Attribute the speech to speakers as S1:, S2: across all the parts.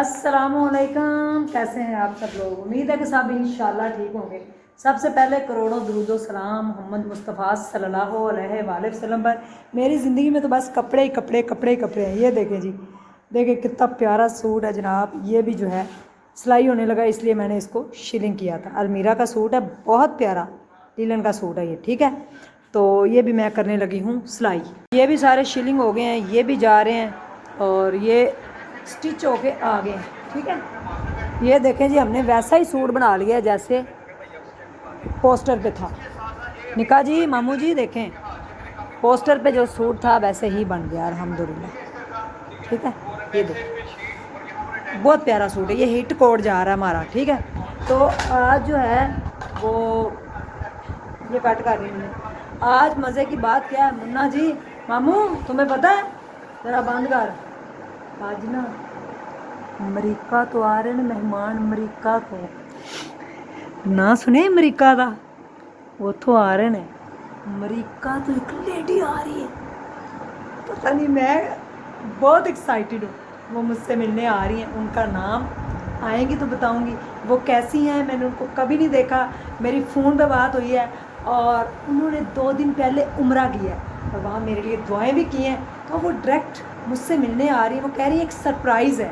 S1: अस्सलामुअलैकुम, कैसे हैं आप सब लोग। उम्मीद है कि सब इंशाल्लाह ठीक होंगे। सबसे पहले करोड़ों दुरूद सलाम मोहम्मद मुस्तफ़ा सल्लल्लाहु अलैहि वसल्लम पर। मेरी ज़िंदगी में तो बस कपड़े ही कपड़े कपड़े ही कपड़े हैं। ये देखें जी, देखें कितना प्यारा सूट है जनाब। ये भी जो है सिलाई होने लगा, इसलिए मैंने इसको शिलिंग किया था। अलमीरा का सूट है, बहुत प्यारा लीलन का सूट है ये, ठीक है। तो ये भी मैं करने लगी हूँ सिलाई। ये भी सारे शिलिंग हो गए हैं, ये भी जा रहे हैं और ये स्टिच होके आ गए, ठीक है। ये देखें जी, हमने वैसा ही सूट बना लिया जैसे पोस्टर पे था। निका जी, मामू जी, देखें पोस्टर पे जो सूट था वैसे ही बन गया अल्हम्दुलिल्लाह, ठीक है। ये देखें बहुत प्यारा सूट है, ये हिट कोड जा रहा है हमारा, ठीक है। तो आज जो है वो ये कट कर रही हूँ। आज मज़े की बात क्या है मुन्ना जी, मामू तुम्हें पता है, ज़रा बंद कर। आज ना अमरीका तो आ रहे ने मेहमान, अमरीका तो ना सुने, अमरीका का उतो आ रहे ने। अमरीका तो एक लेडी आ रही है, पता नहीं, मैं बहुत एक्साइटेड हूँ। वो मुझसे मिलने आ रही हैं, उनका नाम आएंगी तो बताऊंगी वो कैसी हैं। मैंने उनको कभी नहीं देखा, मेरी फ़ोन पे बात हुई है और उन्होंने 2 दिन पहले उम्रा किया है और वहाँ मेरे लिए दुआएं भी की हैं। तो वो डायरेक्ट मुझसे मिलने आ रही है। वो कह रही है एक सरप्राइज़ है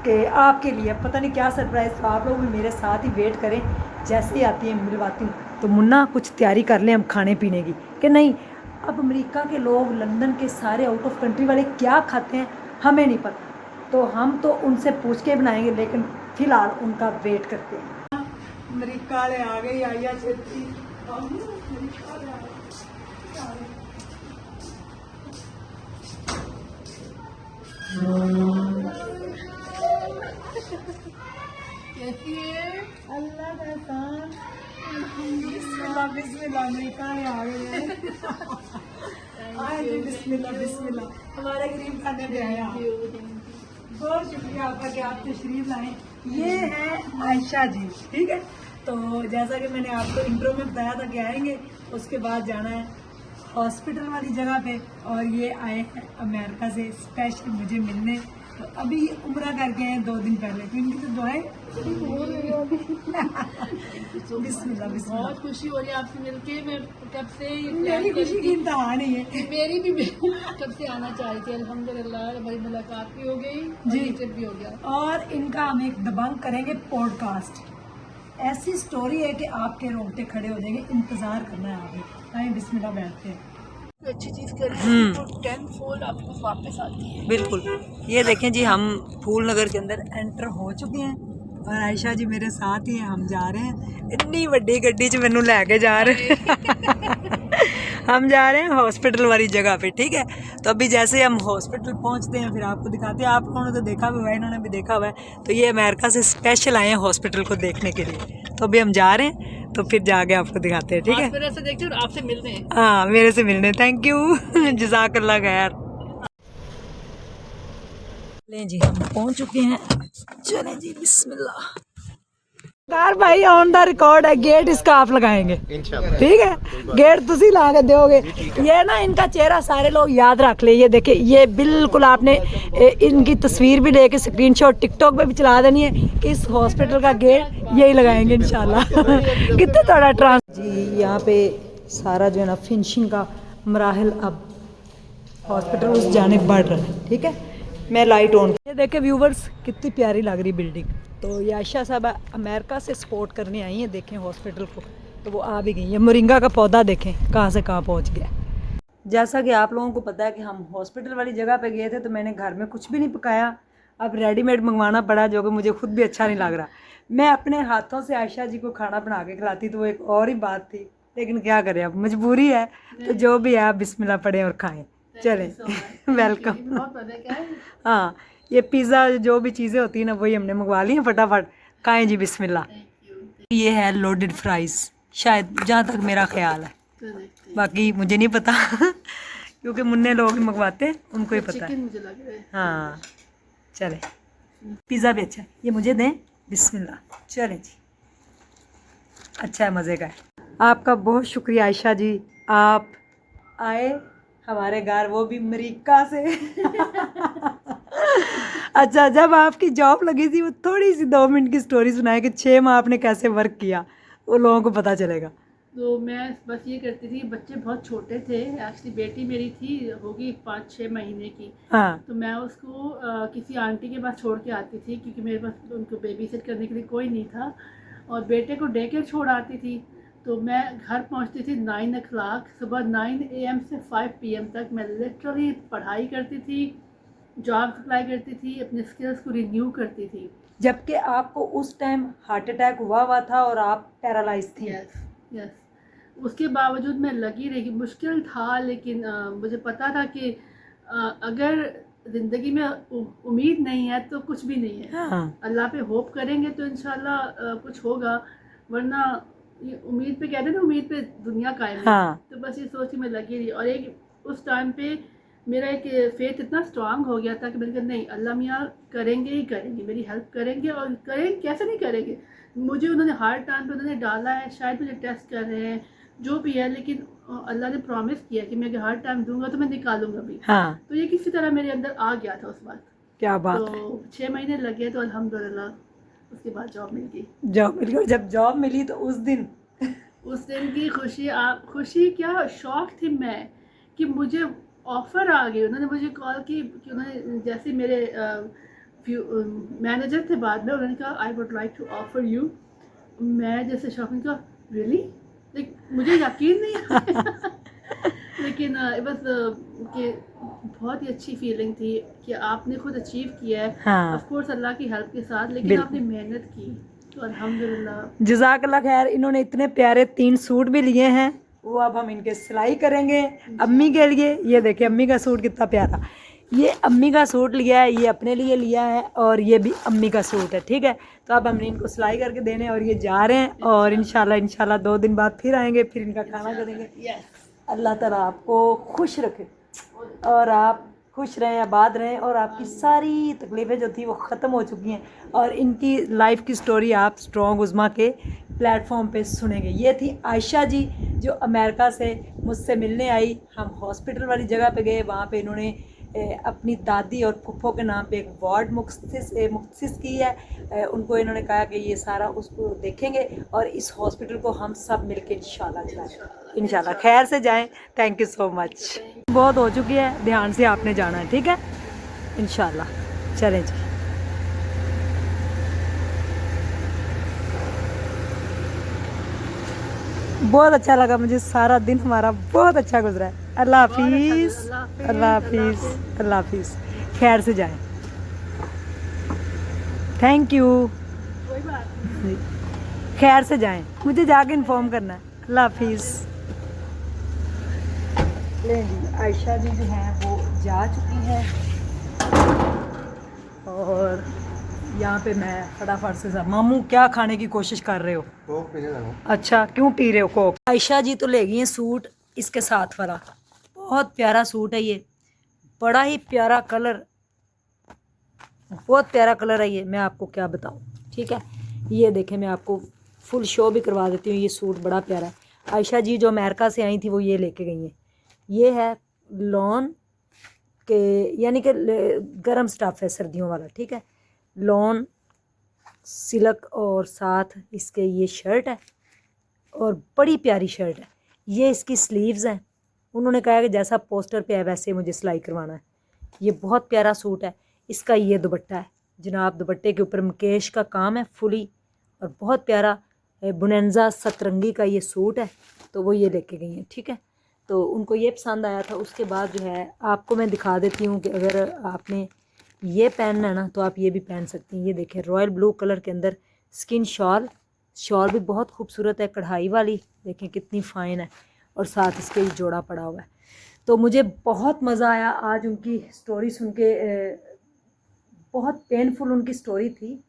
S1: कि आपके लिए, पता नहीं क्या सरप्राइज़। तो आप लोग भी मेरे साथ ही वेट करें, जैसे ही आती है मिलवाती हूँ। तो मुन्ना कुछ तैयारी कर लें हम खाने पीने की, कि नहीं। अब अमेरिका के लोग, लंदन के सारे आउट ऑफ कंट्री वाले क्या खाते हैं हमें नहीं पता, तो हम तो उनसे पूछ के बनाएंगे, लेकिन फ़िलहाल उनका वेट करते हैं। अमेरिका वाले आ गए, आइया छेती। कैसी है? अल्लाह का एहसान। बिस्मिल्लाह बिस्मिल्लाह, अमेरिका में आ गए हैं। बिस्मिल्लाह बिस्मिल्लाह, हमारे गरीब खाने पे आया। बहुत शुक्रिया आपका कि आप तशरीफ लाए। ये है आयशा जी, ठीक है। तो जैसा कि मैंने आपको इंट्रो में बताया था कि आएंगे, उसके बाद जाना है हॉस्पिटल वाली जगह पे। और ये आए हैं अमेरिका से स्पेशल मुझे मिलने। तो अभी उम्रा करके हैं 2 दिन पहले, तो इनकी तो दुआएं बिस्मिल्लाह बिस्मिल्लाह।
S2: बहुत खुशी हो रही है आपसे मिलके। मैं कब से
S1: मेरी खुशी की इंतहा नहीं है।
S2: मेरी भी कब से आना चाह रही थी। अल्हम्दुलिल्लाह हमारी मुलाकात भी हो गई
S1: जी,
S2: ट्रिप भी हो गया।
S1: और इनका हम एक दबंग करेंगे पॉडकास्ट। ऐसी स्टोरी है कि आपके रोंगटे खड़े हो जाएंगे। इंतजार करना है आपने। आइए बिस्मिल्लाह, बैठते हैं।
S2: अच्छी चीज करें तो 10 फोल्ड आपको वापस आती है।
S1: बिल्कुल। ये देखें जी, हम फूल नगर के अंदर एंटर हो चुके हैं और आयशा जी मेरे साथ ही हैं। हम जा रहे हैं इतनी वड्डी गड्डी च मैनू लैके जा रहे हैं। हम जा रहे हैं हॉस्पिटल वाली जगह पे, ठीक है। तो अभी जैसे हम हॉस्पिटल पहुंचते हैं फिर आपको दिखाते हैं। आप लोगों ने तो देखा हुआ है, इन्होंने भी देखा हुआ है। तो ये अमेरिका से स्पेशल आए हैं हॉस्पिटल को देखने के लिए। तो अभी हम जा रहे हैं, तो फिर जाके आपको दिखाते हैं, ठीक है।
S2: मेरे से देखते और आपसे मिलते हैं।
S1: हाँ, मेरे से मिलने, थैंक यू। जज़ाकल्लाह खैर। लें जी, हम पहुंच चुके हैं। चलें जी, बिस्मिल्लाह। कार भाई ऑन द रिकॉर्ड है, गेट इसका आप लगाएंगे, ठीक है। गेट तुसी ला के दोगे। ये ना इनका चेहरा सारे लोग याद रख ले। ये देखिए, ये बिल्कुल आपने इनकी तस्वीर भी लेके स्क्रीनशॉट टिकटॉक पे भी चला देनी है कि इस हॉस्पिटल का गेट यही लगाएंगे इंशाल्लाह। कितने थोड़ा ट्रांस जी। यहाँ पे सारा जो है ना फिनिशिंग का मराहल अब हॉस्पिटल उस जाने बढ़ रहा है, ठीक है। मैं लाइट ऑन, ये देखे व्यूवर्स कितनी प्यारी लग रही बिल्डिंग। तो ये आयशा साहब अमेरिका से सपोर्ट करने आई हैं, देखें हॉस्पिटल को। तो वो आ भी गई। ये मोरिंगा का पौधा देखें कहाँ से कहाँ पहुँच गया। जैसा कि आप लोगों को पता है कि हम हॉस्पिटल वाली जगह पे गए थे, तो मैंने घर में कुछ भी नहीं पकाया, अब रेडीमेड मंगवाना पड़ा, जो कि मुझे खुद भी अच्छा नहीं लग रहा। मैं अपने हाथों से आयशा जी को खाना बना के खिलाती तो वो एक और ही बात थी, लेकिन क्या करें, अब मजबूरी है। तो जो भी है आप बिस्मिल्लाह पढ़ें और खाएं। चलें। वेलकम। हाँ, ये पिज़्ज़ा जो भी चीज़ें होती हैं ना, वही हमने मंगवा ली हैं फटाफट। खाएं जी बिस्मिल्लाह। ये है लोडेड फ्राइज़, शायद जहाँ तक मेरा ख्याल है, बाकी मुझे नहीं पता। क्योंकि मुन्ने लोग मंगवाते हैं, उनको ही पता है।
S2: मुझे लग रहा है।
S1: हाँ, चले। पिज़्ज़ा भी अच्छा है, ये मुझे दें बिस्मिल्लाह। चलें जी, अच्छा है, मज़े का है। आपका बहुत शुक्रिया आयशा जी, आप आए हमारे घर, वो भी अमेरिका से। अच्छा, जब आपकी जॉब लगी थी वो थोड़ी सी 2 मिनट की स्टोरी सुनाए कि 6 माह आपने कैसे वर्क किया, वो लोगों को पता चलेगा।
S2: तो मैं बस ये करती थी, बच्चे बहुत छोटे थे एक्चुअली, बेटी मेरी थी होगी 5-6 महीने की।
S1: हाँ
S2: तो मैं उसको किसी आंटी के पास छोड़ के आती थी क्योंकि मेरे पास उनको बेबी सिट करने के लिए कोई नहीं था, और बेटे को डे केयर छोड़ आती थी। तो मैं घर पहुंचती थी 9 o'clock, सुबह 9 AM से 5 PM तक मैं लिटरली पढ़ाई करती थी, जॉब अप्लाई करती थी, अपने स्किल्स को रिन्यू करती थी।
S1: जबकि आपको उस टाइम हार्ट अटैक हुआ था और आप पैरालाइज थी।
S2: यस यस, उसके बावजूद मैं लगी रही। मुश्किल था लेकिन मुझे पता था कि अगर ज़िंदगी में उम्मीद नहीं है तो कुछ भी नहीं है।
S1: हाँ
S2: अल्लाह पे होप करेंगे तो इंशाल्लाह कुछ होगा, वरना ये उम्मीद पे कहते हैं ना, उम्मीद पे दुनिया कायम है।
S1: हाँ
S2: तो बस ये सोच के मैं लगी रही, और एक उस टाइम पे मेरा एक फेथ इतना स्ट्रांग हो गया था कि मैंने कहा नहीं, अल्लाह मियाँ करेंगे ही करेंगे, मेरी हेल्प करेंगे, और करेंगे कैसे नहीं करेंगे। मुझे उन्होंने हर टाइम पे उन्होंने डाला है, शायद मुझे टेस्ट कर रहे हैं जो भी है, लेकिन अल्लाह ने प्रॉमिस किया कि मैं अगर हर टाइम दूंगा तो मैं निकालूंगा भी।
S1: हाँ,
S2: तो ये किसी तरह मेरे अंदर आ गया था उस वक्त।
S1: क्या बात
S2: तो
S1: है।
S2: 6 महीने लगे तो अल्हम्दुलिल्लाह उसके बाद जॉब मिल गई।
S1: जॉब मिल गई, जब जॉब मिली तो उस दिन
S2: उस दिन की खुशी, आप खुशी क्या शौक थी मैं कि मुझे ऑफ़र आ गई। उन्होंने मुझे कॉल की कि उन्होंने जैसे मेरे मैनेजर थे बाद में, उन्होंने कहा I would like to offer you. मैं जैसे शॉकिंग का रियली, लाइक मुझे यकीन नहीं आया। लेकिन बस कि बहुत ही अच्छी फीलिंग थी कि आपने खुद अचीव किया है,
S1: हाँ
S2: ऑफ कोर्स अल्लाह की हेल्प के साथ, लेकिन
S1: बिल्कुल।
S2: आपने मेहनत की तो अल्हम्दुलिल्लाह।
S1: जज़ाकल्लाह खैर। इन्होंने इतने प्यारे 3 सूट भी लिए हैं, वो अब हम इनके सिलाई करेंगे अम्मी के लिए। ये देखिए अम्मी का सूट कितना प्यारा, ये अम्मी का सूट लिया है, ये अपने लिए लिया है, और ये भी अम्मी का सूट है। ठीक है, तो अब हमने इनको सिलाई करके देने, और ये जा रहे हैं, और इंशाल्लाह इंशाल्लाह 2 दिन बाद फिर आएंगे, फिर इनका खाना करेंगे।
S2: यस,
S1: अल्लाह ताला आपको खुश रखे, और आप खुश रहें, आबाद रहें, और आपकी सारी तकलीफ़ें जो थी वो ख़त्म हो चुकी हैं, और इनकी लाइफ की स्टोरी आप स्ट्रॉन्ग उज़्मा के प्लेटफॉर्म पे सुनेंगे। ये थी आयशा जी जो अमेरिका से मुझसे मिलने आई। हम हॉस्पिटल वाली जगह पे गए, वहाँ पे इन्होंने अपनी दादी और फुफ्फो के नाम पे एक वार्ड मुख्तसिस की है। उनको इन्होंने कहा कि ये सारा उसको देखेंगे, और इस हॉस्पिटल को हम सब मिलके इंशाल्लाह चलाएंगे। इंशाल्लाह खैर से जाएं। Thank you so much. बहुत हो चुकी है, ध्यान से आपने जाना है, ठीक है, इंशाल्लाह। चलें जी। बहुत अच्छा लगा मुझे, सारा दिन हमारा बहुत अच्छा गुजरा है। अल्लाह हाफिज़, अल्लाह हाफिज़, अल्लाह हाफिज़। खैर से जाएं। Thank you.
S2: कोई बात नहीं।
S1: खैर से जाएं, मुझे जाके इन्फॉर्म करना है। अल्लाह हाफिज़। ले जी, आयशा जी जो हैं वो जा चुकी हैं, और यहाँ पे मैं फटाफट से मामू क्या खाने की कोशिश कर रहे हो?
S3: कोक पीने लगा।
S1: अच्छा, क्यों पी रहे हो कोक? आयशा जी तो ले गई हैं सूट इसके साथ वाला, बहुत प्यारा सूट है ये, बड़ा ही प्यारा कलर, बहुत प्यारा कलर है ये, मैं आपको क्या बताऊँ। ठीक है, ये देखें, मैं आपको फुल शो भी करवा देती हूँ। ये सूट बड़ा प्यारा है। आयशा जी जो अमेरिका से आई थी वो ये लेके गई हैं। ये है लॉन के, यानी कि गर्म स्टफ़ है सर्दियों वाला। ठीक है, लॉन सिल्क, और साथ इसके ये शर्ट है, और बड़ी प्यारी शर्ट है। ये इसकी स्लीव्स हैं, उन्होंने कहा कि जैसा पोस्टर पे है वैसे मुझे सिलाई करवाना है। ये बहुत प्यारा सूट है। इसका ये दुपट्टा है जनाब, दुपट्टे के ऊपर मुकेश का काम है फुली, और बहुत प्यारा बुनंजा सतरंगी का ये सूट है। तो वो ये लेके गई हैं। ठीक है, तो उनको ये पसंद आया था। उसके बाद जो है आपको मैं दिखा देती हूँ कि अगर आपने ये पहनना है ना तो आप ये भी पहन सकती हैं। ये देखें, रॉयल ब्लू कलर के अंदर स्किन शॉल, शॉल भी बहुत खूबसूरत है, कढ़ाई वाली, देखें कितनी फ़ाइन है, और साथ इसके ही जोड़ा पड़ा हुआ है। तो मुझे बहुत मज़ा आया आज उनकी स्टोरी सुन के। बहुत पेनफुल उनकी स्टोरी थी,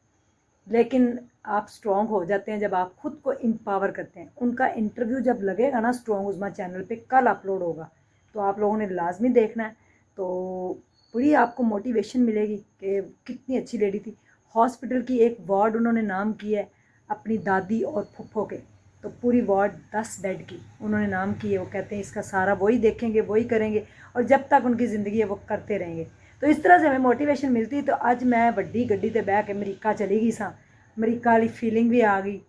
S1: लेकिन आप स्ट्रॉन्ग हो जाते हैं जब आप खुद को एम्पावर करते हैं। उनका इंटरव्यू जब लगेगा ना स्ट्रॉन्ग उज़्मा चैनल पे, कल अपलोड होगा, तो आप लोगों ने लाजमी देखना है। तो पूरी आपको मोटिवेशन मिलेगी कि कितनी अच्छी लेडी थी। हॉस्पिटल की एक वार्ड उन्होंने नाम की है अपनी दादी और फुफ्फो के, तो पूरी वार्ड 10 बेड की उन्होंने नाम की है। वो कहते हैं इसका सारा वही देखेंगे, वही करेंगे, और जब तक उनकी ज़िंदगी है वो करते रहेंगे। तो इस तरह से हमें मोटिवेशन मिलती। तो अज मैं वड्डी गड्डी ते बह के अमरीका चली गई सां, अमरीका वाली फीलिंग भी आ गई।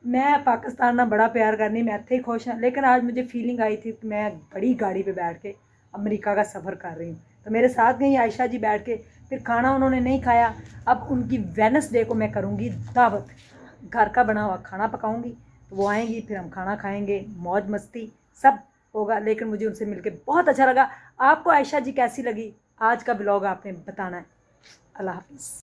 S1: मैं पाकिस्तान ना बड़ा प्यार करनी, मैं इत्थे ही खुश हाँ, लेकिन आज मुझे फीलिंग आई थी कि मैं बड़ी गाड़ी पे बैठ के अमेरिका का सफ़र कर रही हूँ। तो मेरे साथ गई आयशा जी बैठ के, फिर खाना उन्होंने नहीं खाया। अब उनकी वेडनेसडे को मैं करूँगी दावत, घर का बना हुआ खाना पकाऊँगी, तो वो आएंगी, फिर हम खाना खाएँगे, मौज मस्ती सब होगा। लेकिन मुझे उनसे मिलके बहुत अच्छा लगा। आपको आयशा जी कैसी लगी आज का ब्लॉग आपने बताना है। अल्लाह हाफिज़।